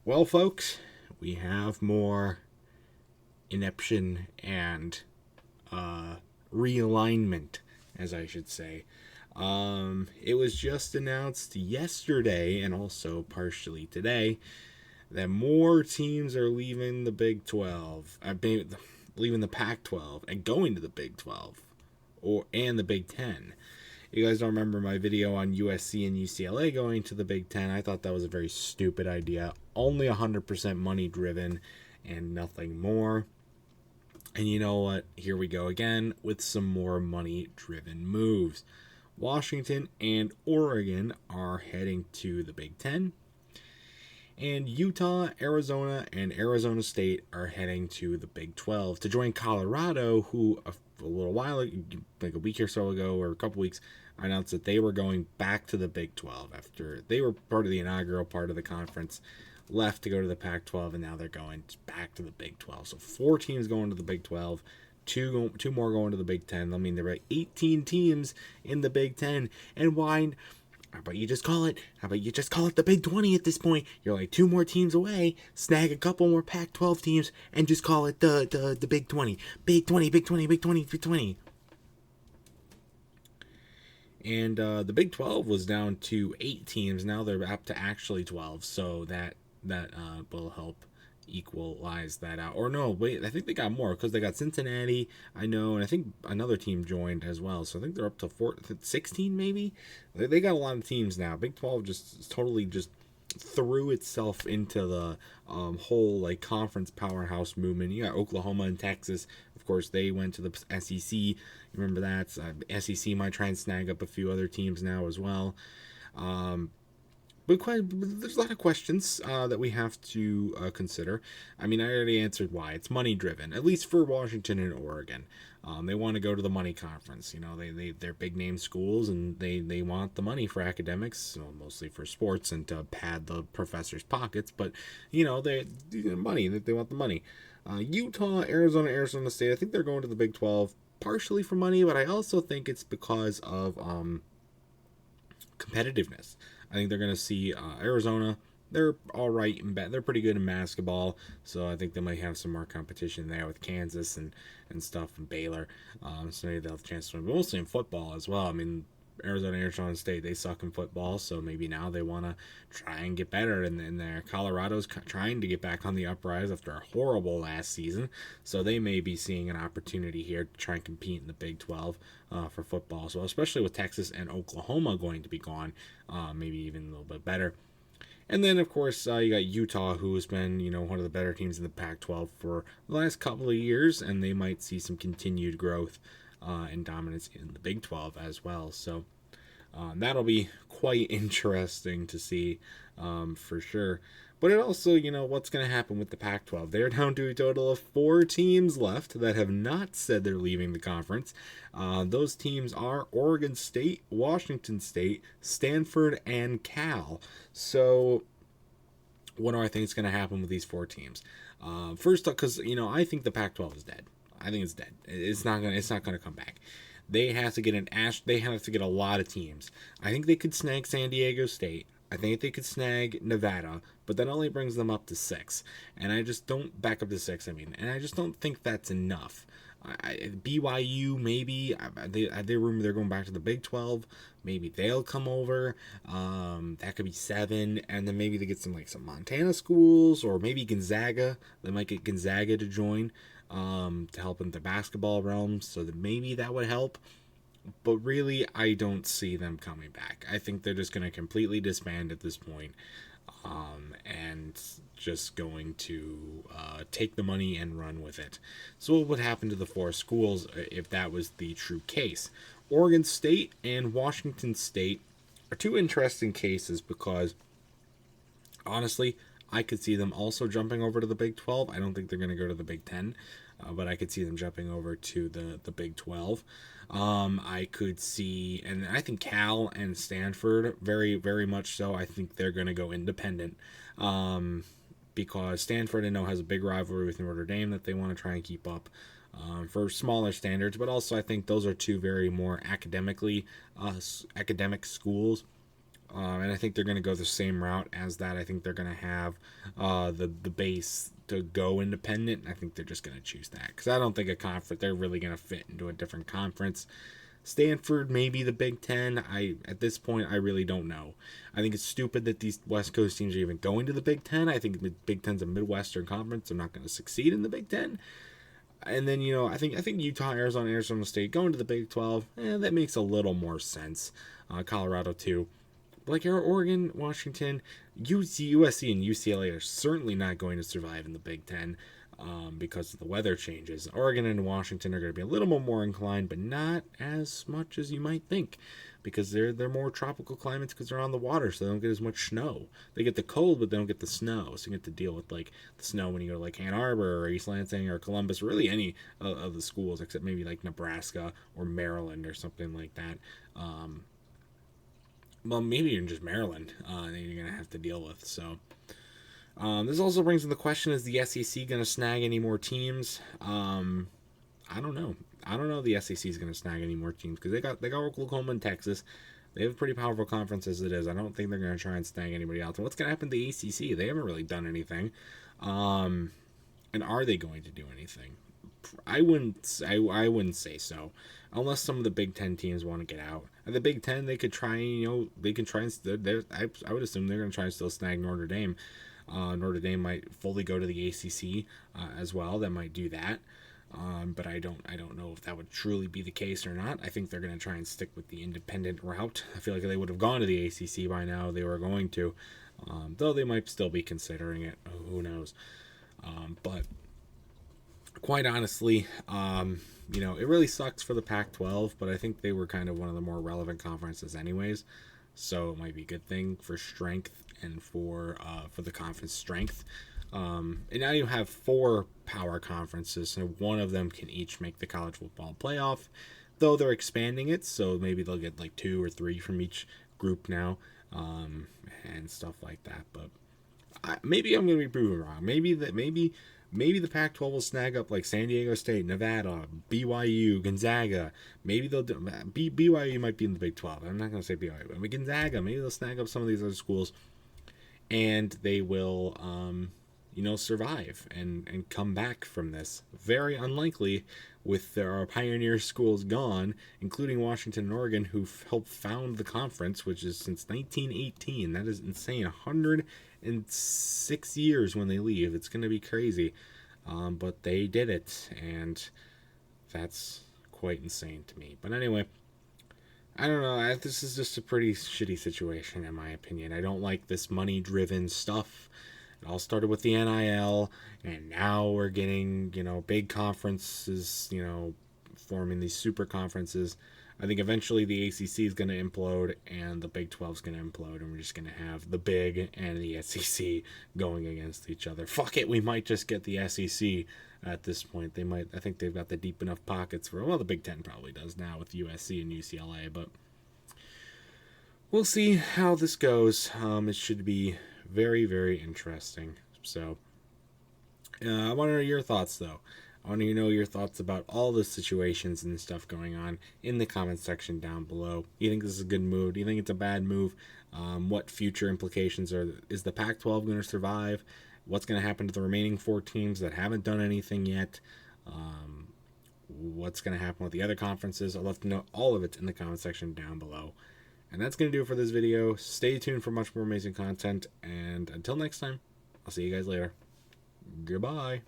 Well, folks, we have more ineption and realignment, as I should say. It was just announced yesterday and also partially today that more teams are leaving the Big 12, leaving the Pac 12 and going to the Big 12 and the Big 10. You guys don't remember my video on USC and UCLA going to the Big Ten? I thought that was a very stupid idea. Only 100% money driven and nothing more. And you know what? Here we go again with some more money driven moves. Washington and Oregon are heading to the Big Ten. And Utah, Arizona, and Arizona State are heading to the Big 12 to join Colorado, who a little while, like a week or so ago, or a couple weeks, announced that they were going back to the Big 12 after they were part of the inaugural part of the conference, left to go to the Pac 12, and now they're going back to the Big 12. So 4 teams going to the Big 12. Two more going to the Big 10. I mean, there are 18 teams in the Big 10. And why? How about you just call it? How about you just call it the Big 20 at this point? You're like 2 more teams away. Snag a couple more Pac-12 teams and just call it the Big 20. Big 20, Big 20, Big 20, Big 20. And the Big 12 was down to 8 teams. Now they're up to actually 12. So that will help equalize that out. Or no, wait, I think they got more because they got Cincinnati, I know, and I think another team joined as well. So I think they're up to 16 maybe. They got a lot of teams now. Big 12 just totally just threw itself into the whole like conference powerhouse movement. You got Oklahoma and Texas. Of course, they went to the SEC. You remember that? SEC might try and snag up a few other teams now as well. But there's a lot of questions that we have to consider. I mean, I already answered why. It's money driven, at least for Washington and Oregon. They want to go to the money conference. You know, they're big name schools, and they want the money for academics, mostly for sports and to pad the professors' pockets. But you know, they money. They want the money. Utah, Arizona State. I think they're going to the Big 12 partially for money, but I also think it's because of competitiveness. I think they're going to see Arizona. They're all right in they're pretty good in basketball, so I think they might have some more competition there with Kansas and stuff and Baylor. So maybe they'll have a chance to win, but mostly in football as well. I mean, Arizona State, they suck in football, so maybe now they want to try and get better in there. Colorado's trying to get back on the uprise after a horrible last season, so they may be seeing an opportunity here to try and compete in the Big 12 for football as well, especially with Texas and Oklahoma going to be gone, maybe even a little bit better. And then, of course, you got Utah, who has been, one of the better teams in the Pac-12 for the last couple of years, and they might see some continued growth and dominance in the Big 12 as well. So that'll be quite interesting to see for sure. But it also, what's going to happen with the Pac-12? They're down to a total of 4 teams left that have not said they're leaving the conference. Those teams are Oregon State, Washington State, Stanford, and Cal. So what do I think is going to happen with these 4 teams? First, because I think the Pac-12 is dead. I think it's dead. It's not gonna come back. They have to get They have to get a lot of teams. I think they could snag San Diego State. I think they could snag Nevada, but that only brings them up to 6. And I just don't back up to 6. And I just don't think that's enough. BYU maybe they rumor they're going back to the Big 12. Maybe they'll come over. That could be 7, and then maybe they get some Montana schools, or maybe Gonzaga. They might get Gonzaga to join to help in the basketball realm. So that maybe that would help. But really, I don't see them coming back. I think they're just going to completely disband at this point, and just going to take the money and run with it. So what would happen to the 4 schools if that was the true case? Oregon State and Washington State are 2 interesting cases because, honestly, I could see them also jumping over to the Big 12. I don't think they're going to go to the Big 10, but I could see them jumping over to the Big 12. I could see, and I think Cal and Stanford, very, very much so, I think they're going to go independent. Because Stanford, I know, has a big rivalry with Notre Dame that they want to try and keep up for smaller standards, but also I think those are 2 very more academic schools. And I think they're going to go the same route as that. I think they're going to have the base to go independent. I think they're just going to choose that because I don't think a conference they're really going to fit into a different conference. Stanford, maybe the Big Ten. At this point, I really don't know. I think it's stupid that these West Coast teams are even going to the Big Ten. I think the Big Ten's a Midwestern conference. They're not going to succeed in the Big Ten. And then, I think Utah, Arizona State going to the Big 12, that makes a little more sense. Colorado too. Like Oregon, Washington, USC, and UCLA are certainly not going to survive in the Big Ten because of the weather changes. Oregon and Washington are going to be a little more inclined, but not as much as you might think because they're more tropical climates because they're on the water, so they don't get as much snow. They get the cold, but they don't get the snow, so you get to deal with like the snow when you go to like Ann Arbor or East Lansing or Columbus, really any of the schools except maybe like Nebraska or Maryland or something like that. Well, maybe even just Maryland that you're going to have to deal with. So this also brings in the question, is the SEC going to snag any more teams? I don't know. I don't know if the SEC is going to snag any more teams because they got Oklahoma and Texas. They have a pretty powerful conference as it is. I don't think they're going to try and snag anybody else. And what's going to happen to the ACC? They haven't really done anything. And are they going to do anything? I wouldn't say so, unless some of the Big Ten teams want to get out. And the Big Ten, they could try. They can try and I would assume they're going to try and still snag Notre Dame. Notre Dame might fully go to the ACC as well. That might do that. But I don't know if that would truly be the case or not. I think they're going to try and stick with the independent route. I feel like they would have gone to the ACC by now. They were going to, though they might still be considering it. Who knows? But quite honestly, it really sucks for the Pac-12, but I think they were kind of one of the more relevant conferences anyways. So it might be a good thing for strength and for the conference strength. And now you have 4 power conferences, and one of them can each make the college football playoff, though they're expanding it, so maybe they'll get like 2 or 3 from each group now, and stuff like that. But maybe I'm going to be proven wrong. Maybe the Pac-12 will snag up like San Diego State, Nevada, BYU, Gonzaga. Maybe they'll do. BYU might be in the Big 12. I'm not going to say BYU, but Gonzaga. Maybe they'll snag up some of these other schools, and they will, survive and come back from this. Very unlikely with our pioneer schools gone, including Washington and Oregon, who helped found the conference, which is since 1918. That is insane. 106 years when they leave. It's going to be crazy. But they did it, and that's quite insane to me. But anyway, I don't know. This is just a pretty shitty situation, in my opinion. I don't like this money-driven stuff. It all started with the NIL, and now we're getting, big conferences, forming these super conferences. I think eventually the ACC is going to implode, and the Big 12 is going to implode, and we're just going to have the Big and the SEC going against each other. Fuck it, we might just get the SEC at this point. I think they've got the deep enough pockets for, the Big 10 probably does now with USC and UCLA, but we'll see how this goes. It should be very, very interesting. So, I want to know your thoughts, though. I want to know your thoughts about all the situations and stuff going on in the comments section down below. You think this is a good move? Do you think it's a bad move? What future implications is the Pac-12 going to survive? What's going to happen to the remaining 4 teams that haven't done anything yet? What's going to happen with the other conferences? I'd love to know all of it in the comment section down below. And that's going to do it for this video. Stay tuned for much more amazing content. And until next time, I'll see you guys later. Goodbye.